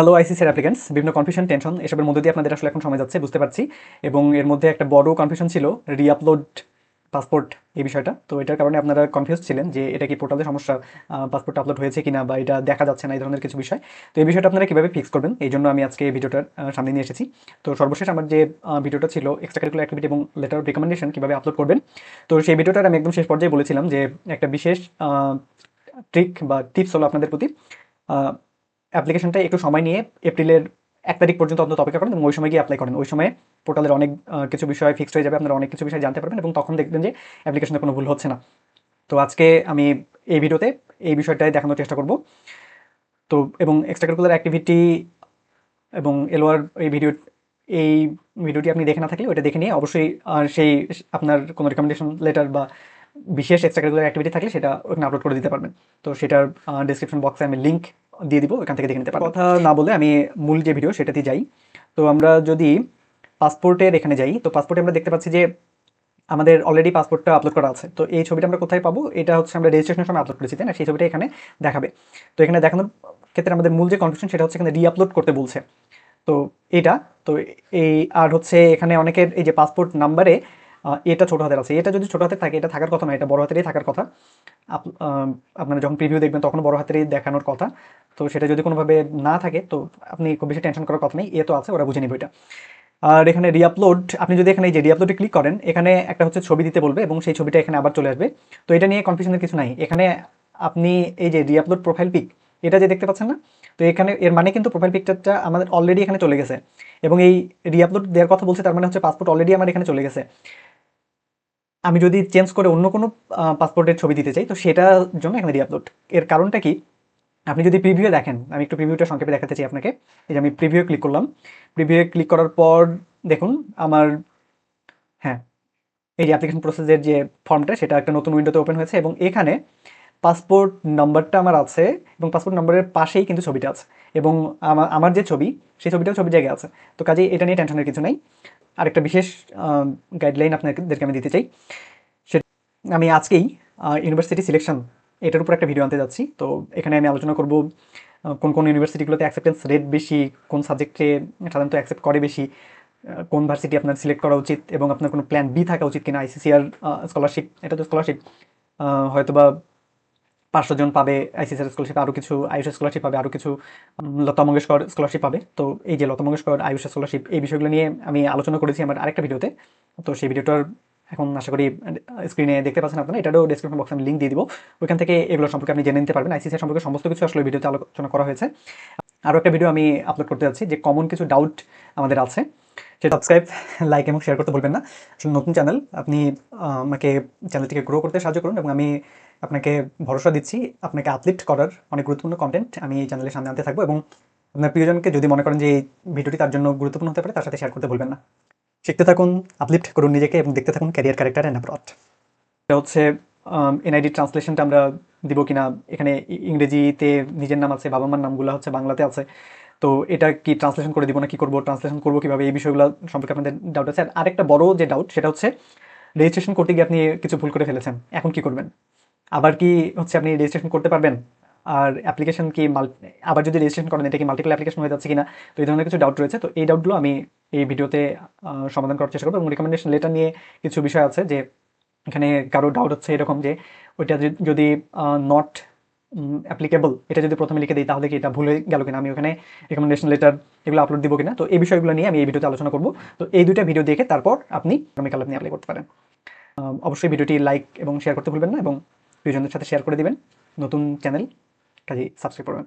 Hello আইসিসির applicants, বিভিন্ন confusion tension এসবের মধ্যে দিয়ে আপনাদের আসলে এখন সময় যাচ্ছে বুঝতে পারছি। এবং এর মধ্যে একটা বড় কনফিউশন ছিল রিআপলোড পাসপোর্ট এই বিষয়টা। তো এটার কারণে আপনারা কনফিউজ ছিলেন যে এটা কি পোর্টালের সমস্যা, পাসপোর্ট আপলোড হয়েছে কিনা বা এটা দেখা যাচ্ছে না, এই ধরনের কিছু বিষয়। তো এই বিষয়টা আপনারা কীভাবে ফিক্স করবেন, এই জন্য আমি আজকে এই ভিডিওটার সামনে নিয়ে এসেছি। তো সর্বশেষ আমার যে ভিডিওটা ছিল এক্সট্রা কারিকুলার অ্যাক্টিভিটি এবং লেটার অফ রিকমেন্ডেশন কীভাবে আপলোড করবেন, তো সেই ভিডিওটার আমি একদম শেষ পর্যায়ে বলেছিলাম যে একটা বিশেষ ট্রিক বা টিপস হলো আপনাদের প্রতি, অ্যাপ্লিকেশনটা একটু সময় নিয়ে এপ্রিলের 1 তারিখ পর্যন্ত অন্তত অপেক্ষা করেন এবং ওই সময় গিয়ে অ্যাপ্লাই করেন। ওই সময়ে পোর্টালের অনেক কিছু বিষয় ফিক্সড হয়ে যাবে, আপনারা অনেক কিছু বিষয় জানতে পারবেন এবং তখন দেখবেন যে অ্যাপ্লিকেশনে কোনো ভুল হচ্ছে না। তো আজকে আমি এই ভিডিওতে এই বিষয়টাই দেখানোর চেষ্টা করব। তো এবং এক্সট্রা কারিকুলার অ্যাক্টিভিটি এবং এলওআর এই ভিডিওটি আপনি দেখে না থাকলে ওইটা দেখে নিয়ে অবশ্যই সেই আপনার কোনো রিকমেন্ডেশন লেটার বা বিশেষ এক্সট্রা কারিকুলার অ্যাক্টিভিটি থাকলে সেটা ওখানে আপলোড করে দিতে পারবেন। তো সেটার ডিসক্রিপশন বক্সে আমি লিঙ্ক দিয়ে দিব, ওখান থেকে দেখে নিতে পারবেন। কথা না বলে আমি মূল যে ভিডিও সেটাতে যাই। তো আমরা যদি পাসপোর্টের এখানে যাই, তো পাসপোর্টে আমরা দেখতে পাচ্ছি যে আমাদের অলরেডি পাসপোর্টটা আপলোড করা আছে। তো এই ছবিটা আমরা কোথায় পাবো, এটা হচ্ছে আমরা রেজিস্ট্রেশনের সময় আপলোড করেছি, তাই না? সেই ছবিটা এখানে দেখাবে। তো এখানে দেখানোর ক্ষেত্রে আমাদের মূল যে কনফিউশন সেটা হচ্ছে এখানে রিআপলোড করতে বলছে। তো এটা তো এই আর হচ্ছে এখানে অনেকের এই যে পাসপোর্ট নাম্বারে এটা ছোট হাতের আছে, এটা যদি ছোট হাতের থাকে এটা থাকার কথা না, এটা বড় হাতেরই থাকার কথা। আপনারা যখন প্রিভিউ দেখবেন তখন বড় হাতেরই দেখানোর কথা। তো সেটা যদি কোনোভাবে না থাকে তো আপনি খুব বেশি টেনশন করার কথা নেই, এ তো আছে, ওরা বুঝে নিবে এটা। আর এখানে রিআপলোড, আপনি যদি এখানে এই যে রিআপলোডে ক্লিক করেন, এখানে একটা হচ্ছে ছবি দিতে বলবে এবং সেই ছবিটা এখানে আবার চলে আসবে। তো এটা নিয়ে কনফিউশনের কিছু নাই। এখানে আপনি এই যে রিআপলোড প্রোফাইল পিক, এটা যে দেখতে পাচ্ছেন না, তো এখানে এর মানে কিন্তু প্রোফাইল পিকচারটা আমাদের অলরেডি এখানে চলে গেছে এবং এই রিআপলোড দেওয়ার কথা বলছে, তার মানে হচ্ছে পাসপোর্ট অলরেডি আমার এখানে চলে গেছে। আমি যদি চেঞ্জ করে অন্য কোনো পাসপোর্টের ছবি দিতে চাই তো সেটার জন্য এখানে রিআপলোড। এর কারণটা কি, আপনি যদি প্রিভিউ দেখেন, আমি একটু প্রিভিউটা সংক্ষেপে দেখাতে চাই আপনাকে। এই যে আমি প্রিভিউ ক্লিক করলাম, প্রিভিউ ক্লিক করার পর দেখুন আমার, হ্যাঁ, এই যে অ্যাপ্লিকেশন প্রসেসের যে ফর্মটা সেটা একটা নতুন উইন্ডোতে ওপেন হয়েছে এবং এখানে পাসপোর্ট নাম্বারটা আমার আছে এবং পাসপোর্ট নাম্বারের পাশেই কিন্তু ছবিটা আছে এবং আমার যে ছবি সেই ছবিটাও ছবির জায়গায় আছে। তো কাজেই এটা নিয়ে টেনশনের কিছু নাই। আরেকটা বিশেষ গাইডলাইন আপনাদেরকে আমি দিতে চাই, সেটা আমি আজকেই ইউনিভার্সিটি সিলেকশন এটার উপর একটা ভিডিও আনতে যাচ্ছি। তো এখানে আমি আলোচনা করব কোন কোন ইউনিভার্সিটিগুলোতে অ্যাকসেপ্টেন্স রেট বেশি, কোন সাবজেক্টে সাধারণত অ্যাকসেপ্ট করে বেশি, কোন ভার্সিটি আপনার সিলেক্ট করা উচিত এবং আপনার কোনো প্ল্যান বি থাকা উচিত কিনা। আইসিসিআর স্কলারশিপ, এটা তো স্কলারশিপ হয়তোবা 500 জন পাবে, আইসিসিআর স্কলারশিপ আরও কিছু, আয়ুষ স্কলারশিপ পাবে আরও কিছু, লতা মঙ্গেশকর স্কলারশিপ পাবে। তো এই যে লতা মঙ্গেশকর আয়ুষ স্কলারশিপ, এই বিষয়গুলো নিয়ে আমি আলোচনা করেছি আমার আরেকটা ভিডিওতে। তো সেই ভিডিওটার এখন আশা করি স্ক্রিনে দেখতে পাচ্ছেন আপনারা, এটারও ডিসক্রিপশন বক্সে আমি লিঙ্ক দিয়ে দিব, ওইখান থেকে এগুলো সম্পর্কে আপনি জেনে নিতে পারবেন। আইসিসিআর সম্পর্কে সমস্ত কিছু আসলে ভিডিওতে আলোচনা করা হয়েছে। আরও একটা ভিডিও আমি আপলোড করতে যাচ্ছি যে কমন কিছু ডাউট আমাদের আছে, সেটা সাবস্ক্রাইব, লাইক এবং শেয়ার করতে ভুলবেন না। আসলে নতুন চ্যানেল, আপনি আমাকে চ্যানেলটিকে গ্রো করতে সাহায্য করুন এবং আমি আপনাকে ভরসা দিচ্ছি আপনাকে আপলিফ্ট করার অনেক গুরুত্বপূর্ণ কন্টেন্ট আমি এই চ্যানেলের সামনে আনতে থাকবো এবং আপনার প্রিয়জনকে যদি মনে করেন যে এই ভিডিওটি তার জন্য গুরুত্বপূর্ণ হতে পারে তার সাথে শেয়ার করতে ভুলবেন না। শিখতে থাকুন, আপলিফ্ট করুন নিজেকে এবং দেখতে থাকুন ক্যারিয়ার, ক্যারেক্টার অ্যান্ড অ্যাপ্রোচ। এটা হচ্ছে এনআইডি ট্রান্সলেশনটা আমরা দিব কিনা, এখানে ইংরেজিতে নিজের নাম আছে, বাবা মার নামগুলো হচ্ছে বাংলাতে আছে। তো এটা কি ট্রান্সলেশন করে দিব না কি করবো, ট্রান্সলেশন করবো কিভাবে, এই বিষয়গুলো সম্পর্কে আপনাদের ডাউট আছে। আর আরেকটা বড় যে ডাউট সেটা হচ্ছে রেজিস্ট্রেশন করতে গিয়ে আপনি কিছু ভুল করে ফেলেছেন, এখন কি করবেন? আবার কি হচ্ছে আপনি রেজিস্ট্রেশন করতে পারবেন? আর অ্যাপ্লিকেশন কি আবার যদি রেজিস্ট্রেশন করেন এটা কি মাল্টিপল অ্যাপ্লিকেশন হয়ে যাচ্ছে কিনা? তো এই ধরনের কিছু ডাউট রয়েছে। তো এই ডাউটগুলো আমি এই ভিডিওতে সমাধান করার চেষ্টা করবো এবং রিকমেন্ডেশন লেটার নিয়ে কিছু বিষয় আছে যে এখানে কারো ডাউট হচ্ছে এরকম যে ওইটা যদি নট অ্যাপ্লিকেবল এটা যদি প্রথমে লিখে দিই তাহলে কি এটা ভুলে গেল কিনা, আমি ওখানে রিকমেন্ডেশন লেটার এগুলো আপলোড দিব কিনা। তো এই বিষয়গুলো নিয়ে আমি এই ভিডিওতে আলোচনা করব। তো এই দুইটা ভিডিও দেখে তারপর আপনি আগামীকাল আপনি অ্যাপ্লাই করতে পারেন। অবশ্যই ভিডিওটি লাইক এবং শেয়ার করতে ভুলবেন না এবং প্রিয়জনদের সাথে শেয়ার করে দিবেন। নতুন চ্যানেল, কাজেই সাবস্ক্রাইব করবেন।